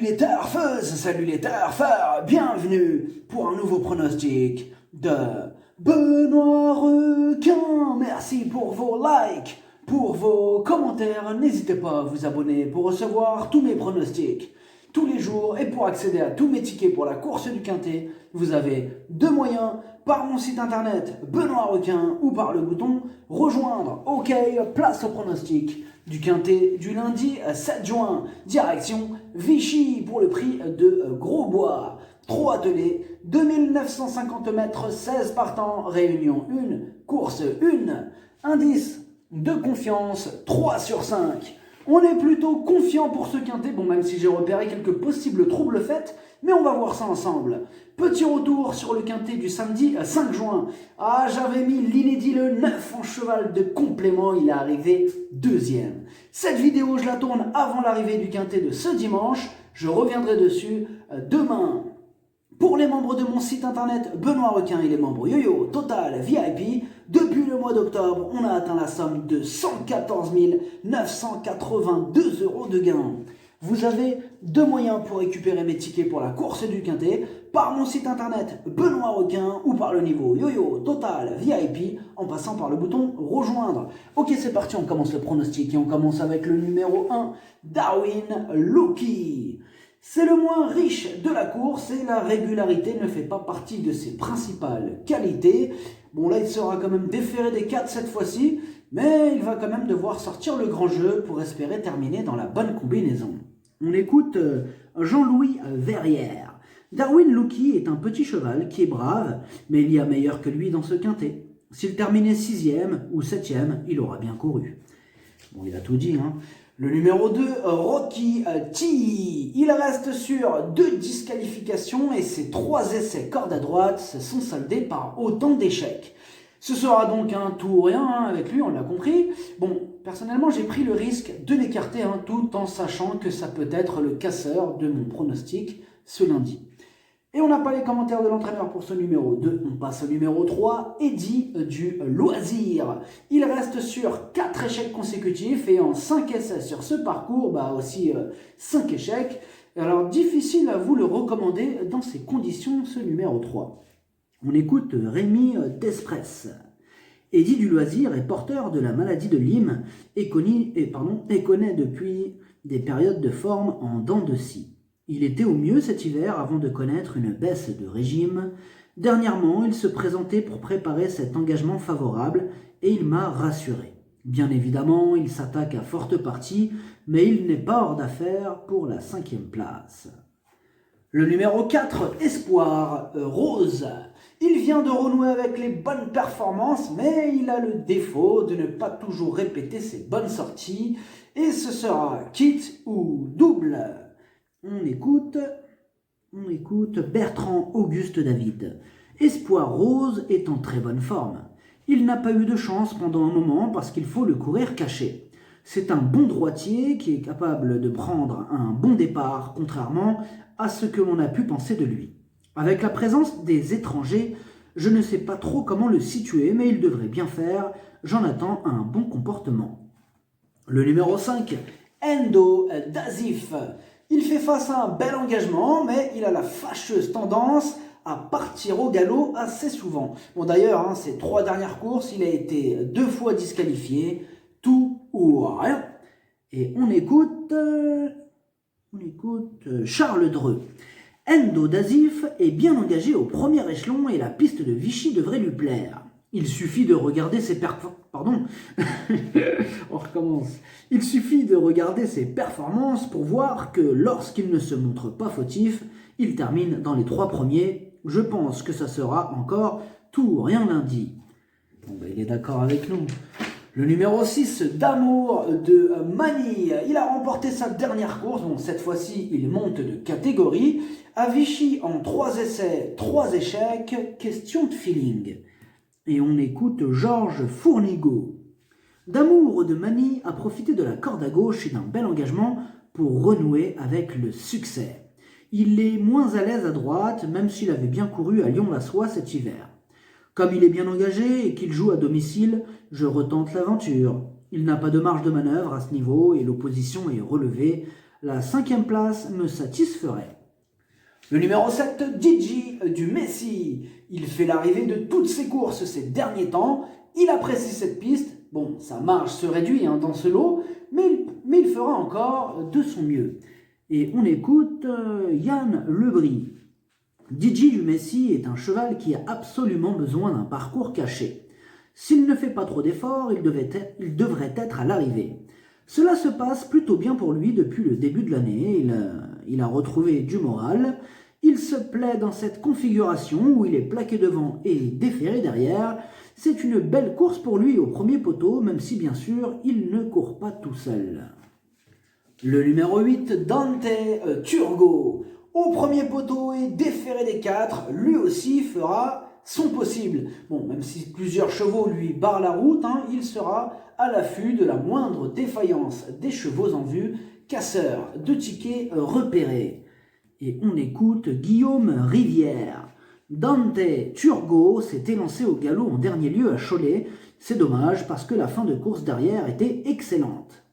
les turfeuses, salut les turfeurs, bienvenue pour un nouveau pronostic de Benoît Requin. Merci pour vos likes, pour vos commentaires, n'hésitez pas à vous abonner pour recevoir tous mes pronostics tous les jours et pour accéder à tous mes tickets pour la course du Quintet, vous avez deux moyens, par mon site internet Benoît Requin ou par le bouton rejoindre. Ok, place au pronostic du Quintet du lundi 7 juin, direction Vichy pour le prix de Grosbois. 3 attelés, 2950 mètres, 16 partants, réunion 1, course 1, indice de confiance 3 sur 5. On est plutôt confiant pour ce Quintet, bon même si j'ai repéré quelques possibles troubles faits, mais on va voir ça ensemble. Petit retour sur le Quintet du samedi 5 juin. Ah, j'avais mis l'inédit le 9 en cheval de complément, il est arrivé deuxième. Cette vidéo, je la tourne avant l'arrivée du Quintet de ce dimanche, je reviendrai dessus demain. Pour les membres de mon site internet Benoît Requin et les membres Yo-Yo, Total, VIP, depuis le mois d'octobre, on a atteint la somme de 114 982 € de gain. Vous avez deux moyens pour récupérer mes tickets pour la course du Quintet, par mon site internet Benoît Requin ou par le niveau Yo-Yo, Total, VIP, en passant par le bouton rejoindre. Ok, c'est parti, on commence le pronostic et on commence avec le numéro 1, Darwin Lucky. C'est le moins riche de la course et la régularité ne fait pas partie de ses principales qualités. Bon là il sera quand même déféré des 4 cette fois-ci, mais il va quand même devoir sortir le grand jeu pour espérer terminer dans la bonne combinaison. On écoute Jean-Louis Verrière. Darwin Lucky est un petit cheval qui est brave, mais il y a meilleur que lui dans ce Quintet. S'il terminait 6e ou 7e, il aura bien couru. Bon, il a tout dit, hein. Le numéro 2, Rocky T. Il reste sur 2 disqualifications et ses 3 essais corde à droite se sont soldés par autant d'échecs. Ce sera donc un tout ou rien avec lui, on l'a compris. Bon, personnellement, j'ai pris le risque de l'écarter tout en sachant que ça peut être le casseur de mon pronostic ce lundi. Et on n'a pas les commentaires de l'entraîneur pour ce numéro 2. On passe au numéro 3, Eddy du Loisir. Il reste sur 4 échecs consécutifs et en 5 essais sur ce parcours, aussi 5 échecs. Alors difficile à vous le recommander dans ces conditions, ce numéro 3. On écoute Rémi Despres. Eddy du Loisir est porteur de la maladie de Lyme et connaît depuis des périodes de forme en dents de scie. Il était au mieux cet hiver avant de connaître une baisse de régime. Dernièrement, il se présentait pour préparer cet engagement favorable et il m'a rassuré. Bien évidemment, il s'attaque à forte partie, mais il n'est pas hors d'affaire pour la 5e place. Le numéro 4, Espoir Rose. Il vient de renouer avec les bonnes performances, mais il a le défaut de ne pas toujours répéter ses bonnes sorties, et ce sera kit ou double. On écoute Bertrand Auguste David. Espoir Rose est en très bonne forme. Il n'a pas eu de chance pendant un moment parce qu'il faut le courir caché. C'est un bon droitier qui est capable de prendre un bon départ, contrairement à ce que l'on a pu penser de lui. Avec la présence des étrangers, je ne sais pas trop comment le situer, mais il devrait bien faire. J'en attends un bon comportement. Le numéro 5, Endo Dazif. Il fait face à un bel engagement, mais il a la fâcheuse tendance à partir au galop assez souvent. Bon d'ailleurs, ces 3 dernières courses, il a été 2 fois disqualifié, tout ou rien. Et on écoute Charles Dreux. Endo Dazif est bien engagé au premier échelon et la piste de Vichy devrait lui plaire. Il suffit de regarder ses Il suffit de regarder ses performances pour voir que lorsqu'il ne se montre pas fautif, il termine dans les 3 premiers. Je pense que ça sera encore tout ou rien lundi. Bon, il est d'accord avec nous. Le numéro 6, D'Amour de Mani. Il a remporté sa dernière course. Bon, cette fois-ci, il monte de catégorie. À Vichy, en 3 essais, 3 échecs. Question de feeling. Et on écoute Georges Fournigaud. D'Amour de Mani a profité de la corde à gauche et d'un bel engagement pour renouer avec le succès. Il est moins à l'aise à droite, même s'il avait bien couru à Lyon-la-Soie cet hiver. Comme il est bien engagé et qu'il joue à domicile, je retente l'aventure. Il n'a pas de marge de manœuvre à ce niveau et l'opposition est relevée. La 5e place me satisferait. Le numéro 7, Gigi du Messi. Il fait l'arrivée de toutes ses courses ces derniers temps. Il apprécie cette piste. Bon, sa marge se réduit dans ce lot, mais il fera encore de son mieux. Et on écoute Yann Lebris. Gigi du Messi est un cheval qui a absolument besoin d'un parcours caché. S'il ne fait pas trop d'efforts, il devrait être à l'arrivée. Cela se passe plutôt bien pour lui depuis le début de l'année. Il a retrouvé du moral. Il se plaît dans cette configuration où il est plaqué devant et déféré derrière. C'est une belle course pour lui au premier poteau, même si bien sûr il ne court pas tout seul. Le numéro 8, Dante Turgot. Au premier poteau et déféré des 4, lui aussi fera son possible. Bon, même si plusieurs chevaux lui barrent la route, il sera à l'affût de la moindre défaillance des chevaux en vue, casseur de tickets repérés. Et on écoute Guillaume Rivière. Dante Turgot s'est élancé au galop en dernier lieu à Cholet. C'est dommage parce que la fin de course derrière était excellente.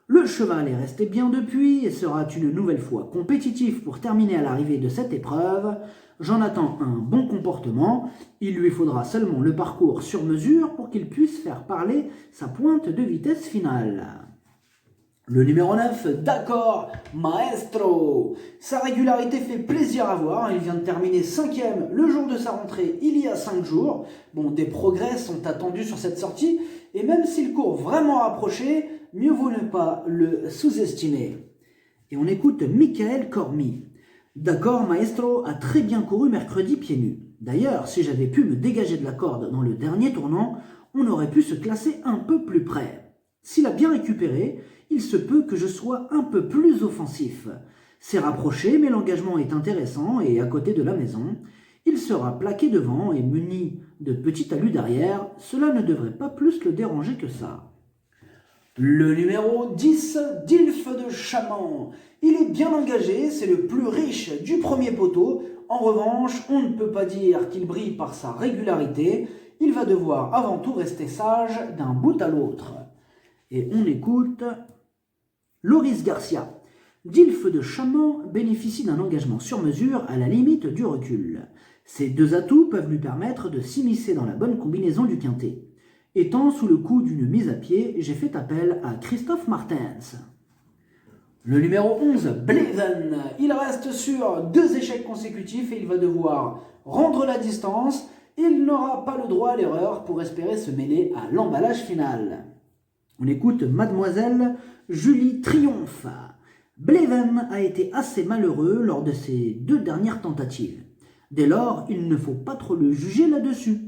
Le cheval est resté bien depuis et sera une nouvelle fois compétitif pour terminer à l'arrivée de cette épreuve. J'en attends un bon comportement. Il lui faudra seulement le parcours sur mesure pour qu'il puisse faire parler sa pointe de vitesse finale. Le numéro 9, D'accord Maestro. Sa régularité fait plaisir à voir. Il vient de terminer 5e le jour de sa rentrée il y a 5 jours. Bon, des progrès sont attendus sur cette sortie. Et même s'il court vraiment rapproché, mieux vaut ne pas le sous-estimer. Et on écoute Michael Cormy. D'accord Maestro a très bien couru mercredi pieds nus. D'ailleurs, si j'avais pu me dégager de la corde dans le dernier tournant, on aurait pu se classer un peu plus près. S'il a bien récupéré, il se peut que je sois un peu plus offensif. C'est rapproché, mais l'engagement est intéressant et à côté de la maison. Il sera plaqué devant et muni de petits talus derrière. Cela ne devrait pas plus le déranger que ça. Le numéro 10, Dilf de Chaman. Il est bien engagé, c'est le plus riche du premier poteau. En revanche, on ne peut pas dire qu'il brille par sa régularité. Il va devoir avant tout rester sage d'un bout à l'autre. Et on écoute Loris Garcia. Dilf de Chaman bénéficie d'un engagement sur mesure à la limite du recul. Ces deux atouts peuvent lui permettre de s'immiscer dans la bonne combinaison du quintet. Étant sous le coup d'une mise à pied, j'ai fait appel à Christophe Martens. Le numéro 11, Bleven. Il reste sur 2 échecs consécutifs et il va devoir rendre la distance. Il n'aura pas le droit à l'erreur pour espérer se mêler à l'emballage final. On écoute Mademoiselle Julie Triomphe. Bleven a été assez malheureux lors de ses 2 dernières tentatives. Dès lors, il ne faut pas trop le juger là-dessus.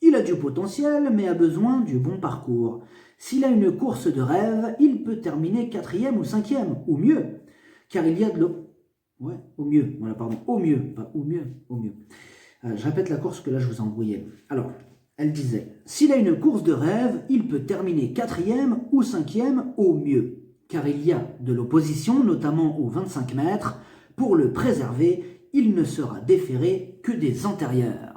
Il a du potentiel, mais a besoin du bon parcours. S'il a une course de rêve, il peut terminer 4e ou 5e, ou mieux. Car il y a de l'eau. Ouais, au mieux. Voilà, pardon. Au mieux, pas au mieux, au mieux. Je répète la course que là je vous ai embrouillé. Alors, elle disait, s'il a une course de rêve, il peut terminer 4e ou 5e au mieux. Car il y a de l'opposition, notamment aux 25 mètres. Pour le préserver, il ne sera déféré que des antérieurs.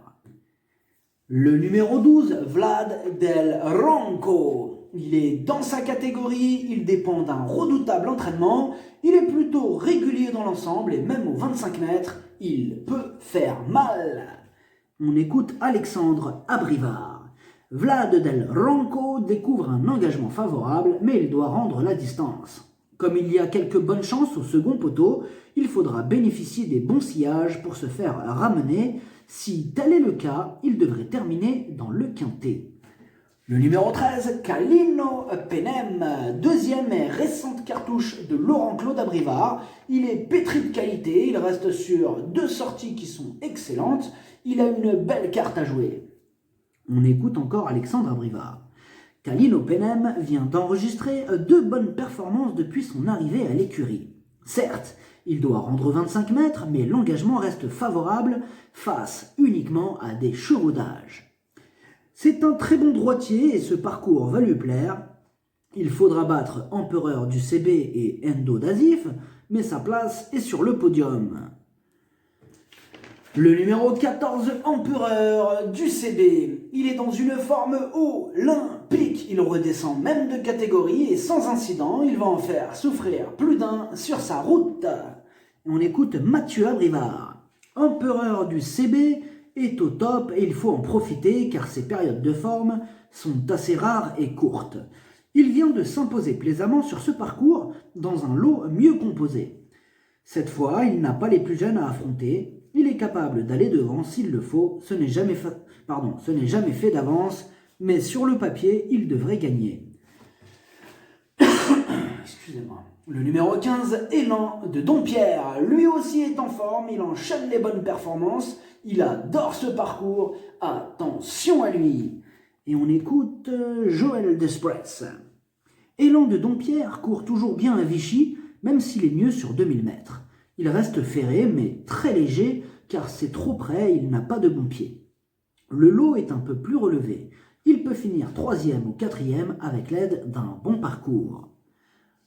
Le numéro 12, Vlad Del Ronco. Il est dans sa catégorie, il dépend d'un redoutable entraînement, il est plutôt régulier dans l'ensemble et même aux 25 mètres, il peut faire mal. On écoute Alexandre Abrivard. Vlad Del Ronco découvre un engagement favorable, mais il doit rendre la distance. Comme il y a quelques bonnes chances au second poteau, il faudra bénéficier des bons sillages pour se faire ramener. Si tel est le cas, il devrait terminer dans le quintet. Le numéro 13, Calino Penem, 2e et récente cartouche de Laurent-Claude Abrivard. Il est pétri de qualité, il reste sur 2 sorties qui sont excellentes. Il a une belle carte à jouer. On écoute encore Alexandre Abrivard. Calino Penem vient d'enregistrer 2 bonnes performances depuis son arrivée à l'écurie. Certes, il doit rendre 25 mètres, mais l'engagement reste favorable face uniquement à des chevaux d'âge. C'est un très bon droitier et ce parcours va lui plaire. Il faudra battre Empereur du CB et Endo d'Azif, mais sa place est sur le podium. Le numéro 14, Empereur du CB. Il est dans une forme olympique. Il redescend même de catégorie et sans incident, il va en faire souffrir plus d'un sur sa route. On écoute Mathieu Abrivard. Empereur du CB est au top et il faut en profiter car ses périodes de forme sont assez rares et courtes. Il vient de s'imposer plaisamment sur ce parcours dans un lot mieux composé. Cette fois, il n'a pas les plus jeunes à affronter. Il est capable d'aller devant s'il le faut. Ce n'est jamais fait d'avance, mais sur le papier, il devrait gagner. Excusez-moi. Le numéro 15, Élan de Dompierre. Lui aussi est en forme, il enchaîne les bonnes performances. Il adore ce parcours. Attention à lui. Et on écoute Joël Desprez. Élan de Dompierre court toujours bien à Vichy, même s'il est mieux sur 2000 mètres. Il reste ferré, mais très léger, car c'est trop près, il n'a pas de bon pied. Le lot est un peu plus relevé. Il peut finir 3e ou 4e avec l'aide d'un bon parcours.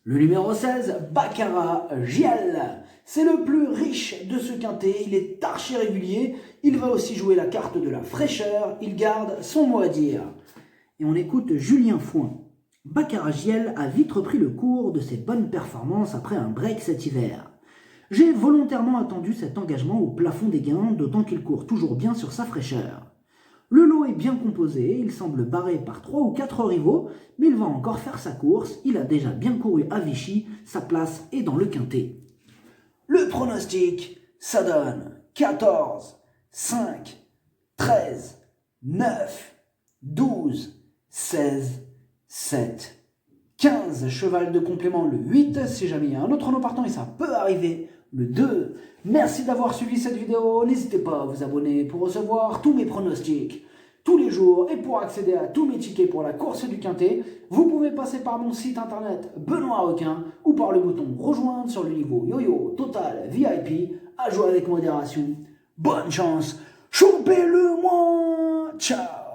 Le numéro 16, Baccarat Gial. C'est le plus riche de ce quintet, il est archi régulier, il va aussi jouer la carte de la fraîcheur, il garde son mot à dire. Et on écoute Julien Fouin. Baccarat Gial a vite repris le cours de ses bonnes performances après un break cet hiver. J'ai volontairement attendu cet engagement au plafond des gains, d'autant qu'il court toujours bien sur sa fraîcheur. Le lot est bien composé, il semble barré par 3 ou 4 rivaux, mais il va encore faire sa course, il a déjà bien couru à Vichy, sa place est dans le quintet. Le pronostic, ça donne 14, 5, 13, 9, 12, 16, 7, 15, cheval de complément le 8, si jamais il y a un autre nom partant et ça peut arriver, le 2. Merci d'avoir suivi cette vidéo, n'hésitez pas à vous abonner pour recevoir tous mes pronostics tous les jours et pour accéder à tous mes tickets pour la course du quintet, vous pouvez passer par mon site internet Benoît Requin ou par le bouton rejoindre sur le niveau Yo-Yo Total VIP, à jouer avec modération. Bonne chance, choupez-le moi, ciao.